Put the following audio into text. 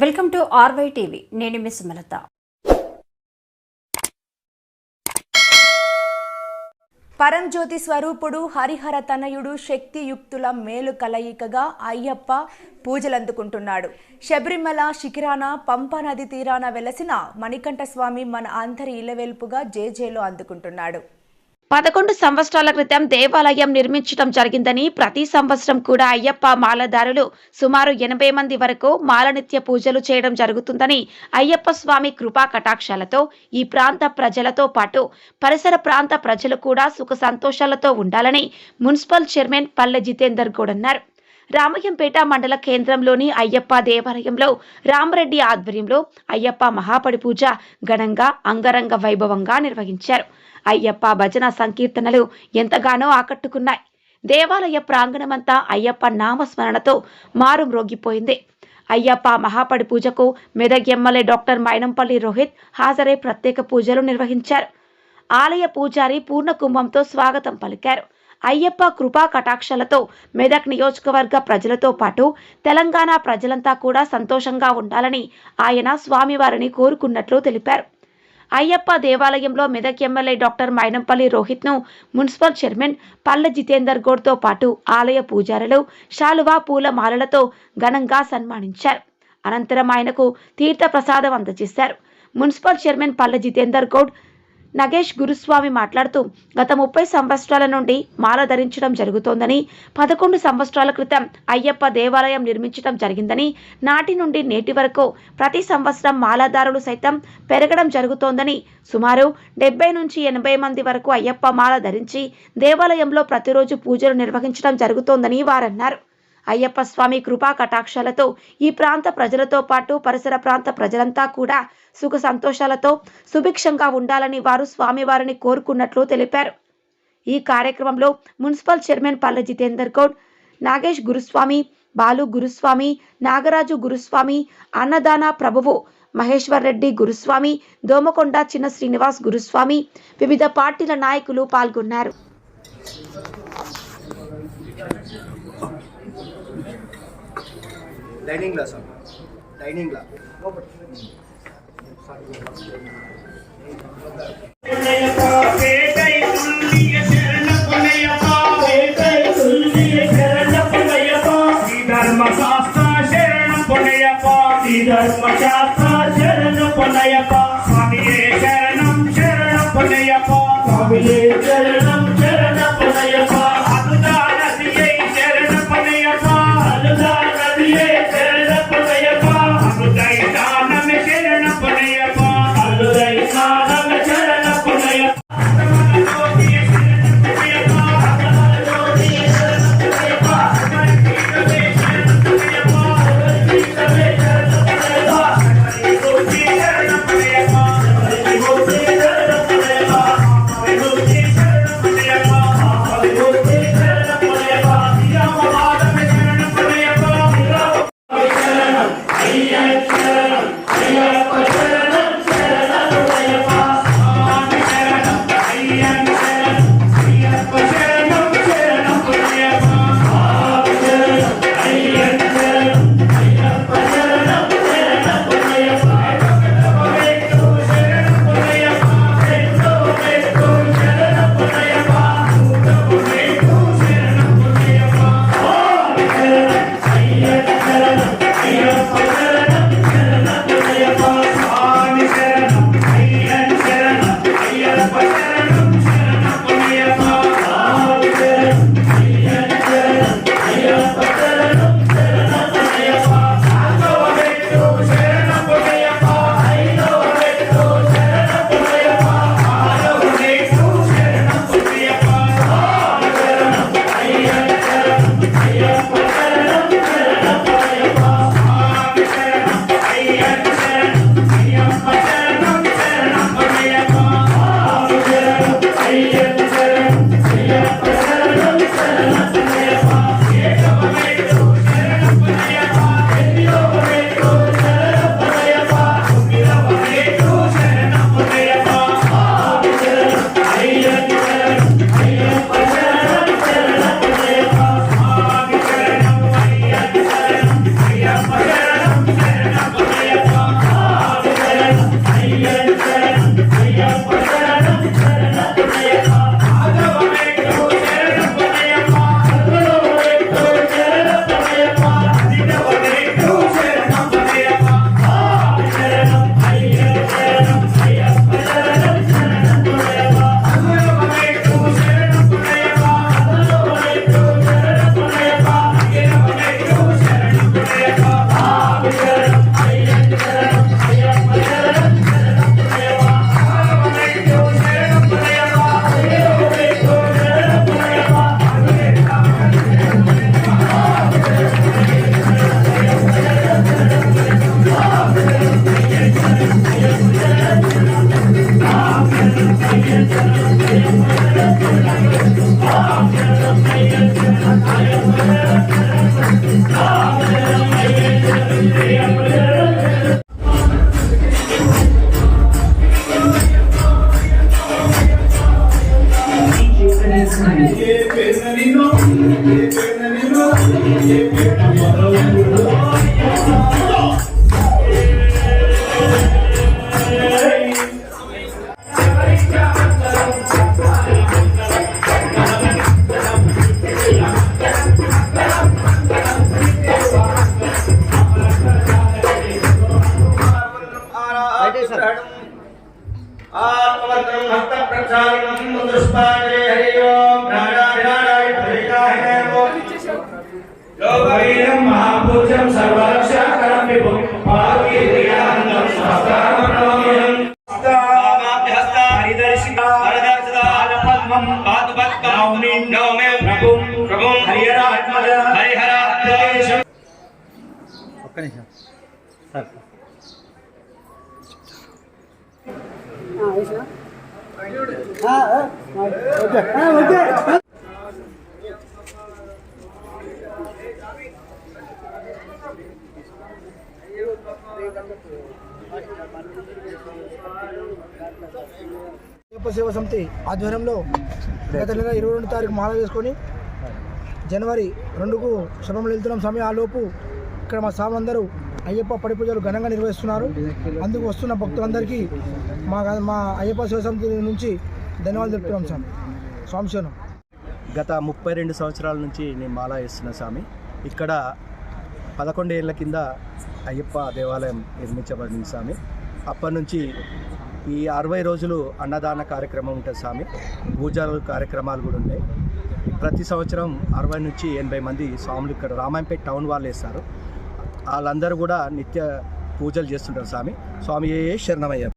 Welcome to RY TV. నేను miss Sumalatha. పరంజ్యోతి స్వరూపుడు హరిహర తనయుడు శక్తియుక్తుల మేలు కలయికగా అయ్యప్ప పూజలందుకుంటున్నాడు. శబరిమల శిఖరాన పంపా నది తీరాన వెలసిన మణికంఠ స్వామి మన అందరి ఇలవెల్పుగా జేజేలో అందుకుంటున్నాడు. 11 సంవత్సరాల క్రితం దేవాలయం నిర్మించడం జరిగిందని, ప్రతి సంవత్సరం కూడా అయ్యప్ప మాలదారులు సుమారు 80 మంది వరకు మాలనిత్య పూజలు చేయడం జరుగుతుందని, అయ్యప్ప స్వామి కృపా కటాక్షాలతో ఈ ప్రాంత ప్రజలతో పాటు పరిసర ప్రాంత ప్రజలు కూడా సుఖ సంతోషాలతో ఉండాలని మున్సిపల్ చైర్మన్ పల్లె జితేందర్ గౌడ్ అన్నారు. రామయ్యంపేట మండల కేంద్రంలోని అయ్యప్ప దేవాలయంలో రామరెడ్డి ఆధ్వర్యంలో అయ్యప్ప మహాపడి పూజ ఘనంగా అంగరంగ వైభవంగా నిర్వహించారు. అయ్యప్ప భజన సంకీర్తనలు ఎంతగానో ఆకట్టుకున్నాయి. దేవాలయ ప్రాంగణమంతా అయ్యప్ప నామస్మరణతో మారుమ్రోగిపోయింది. అయ్యప్ప మహాపడి పూజకు మెదక్ ఎమ్మెల్యే డాక్టర్ మైనంపల్లి రోహిత్ హాజరై ప్రత్యేక పూజలు నిర్వహించారు. ఆలయ పూజారి పూర్ణ కుంభంతో స్వాగతం పలికారు. అయ్యప్ప కృపా కటాక్షలతో మెదక్ నియోజకవర్గ ప్రజలతో పాటు తెలంగాణ ప్రజలంతా కూడా సంతోషంగా ఉండాలని ఆయన స్వామివారిని కోరుకున్నట్లు తెలిపారు. అయ్యప్ప దేవాలయంలో మెదక్ ఎమ్మెల్యే డాక్టర్ మైనంపల్లి రోహిత్ను మున్సిపల్ చైర్మన్ పల్లె జితేందర్ గౌడ్తో పాటు ఆలయ పూజారులు శాలువా పూల మాలలతో ఘనంగా సన్మానించారు. అనంతరం ఆయనకు తీర్థ ప్రసాదం అందజేశారు. మున్సిపల్ చైర్మన్ పల్లె జితేందర్ గౌడ్ నగేష్ గురుస్వామి మాట్లాడుతూ, గత 30 సంవత్సరాల నుండి మాల ధరించడం జరుగుతోందని, 11 సంవత్సరాల క్రితం అయ్యప్ప దేవాలయం నిర్మించడం జరిగిందని, నాటి నుండి నేటి వరకు ప్రతి సంవత్సరం మాలదారులు సైతం పెరగడం జరుగుతోందని, సుమారు 70 నుంచి 80 మంది వరకు అయ్యప్ప మాల ధరించి దేవాలయంలో ప్రతిరోజు పూజలు నిర్వహించడం జరుగుతోందని వారన్నారు. అయ్యప్ప స్వామి కృపా కటాక్షాలతో ఈ ప్రాంత ప్రజలతో పాటు పరిసర ప్రాంత ప్రజలంతా కూడా సుఖ సంతోషాలతో సుభిక్షంగా ఉండాలని వారు స్వామివారిని కోరుకున్నట్లు తెలిపారు. ఈ కార్యక్రమంలో మున్సిపల్ చైర్మన్ పల్లె జితేందర్ గౌడ్, నాగేష్ గురుస్వామి, బాలు గురుస్వామి, నాగరాజు గురుస్వామి, అన్నదాన ప్రభువు మహేశ్వర్ రెడ్డి గురుస్వామి, దోమకొండ చిన్న శ్రీనివాస్ గురుస్వామి, వివిధ పార్టీల నాయకులు పాల్గొన్నారు. డైనింగ్ గ్లాస్ డైనింగ్ గ్లాస్ ధర్మశాస్త్ర శరణ పొనయప్ప ధర్మశాస్త్ర శరణ పొనయప్ప స్వామియే శరణం శరణ పొనయప్ప స్వామియే శరణం శరణ పొనయప్ప అలుదా నదియే శరణ పొనయప్ప అలుదా నదియే శరణ పొనయప్ప అలుదై దానమే శరణ పొనయప్ప అలుదై దానమే శరణ పొనయప్ప ఆత్మవర్తం హస్త ప్రక్షాళనం ముద్రస్పాదే హరి ఓం నారాయణాయ హరికాయ లోకవీరం మహాభూజం సర్వరక్షాకరం విభుం పార్వతీ ప్రియానందం శాస్త్రామణోయం హస్త హరిదర్శిక హరదర్శదాన పద్మం పాదపద్మౌమి నౌమే ప్రభుం హరిహరాత్మజ హరిహరాత్మజ. ఒక్క నిమిషం సార్. అయ్యప్ప సేవ సమితి ఆధ్వర్యంలో గత నెల 22 తారీఖు మాల వేసుకొని జనవరి 2కు శబరిమల వెళ్తున్నాం స్వామి. ఆ లోపు ఇక్కడ మా స్వాములందరూ అయ్యప్ప పడి పూజలు ఘనంగా నిర్వహిస్తున్నారు. అందుకు వస్తున్న భక్తులందరికీ మా అయ్యప్ప సేవ సమితి నుంచి ధన్యవాదాలు తెలుపుతున్నాం స్వామి. స్వామి శరణం. గత 32 సంవత్సరాల నుంచి నేను మాల వేస్తున్నా స్వామి. ఇక్కడ 11 ఏళ్ల కింద అయ్యప్ప దేవాలయం నిర్మించబడింది స్వామి. అప్పటి నుంచి ఈ 60 రోజులు అన్నదాన కార్యక్రమం ఉంటుంది స్వామి. పూజలు కార్యక్రమాలు కూడా ఉంటాయి. ప్రతి సంవత్సరం 60 నుంచి 80 మంది స్వాములు ఇక్కడ రామాయంపేట టౌన్ వాళ్ళు వేస్తారు. వాళ్ళందరూ కూడా నిత్య పూజలు చేస్తుంటారు స్వామి. స్వామి శరణమయ్య.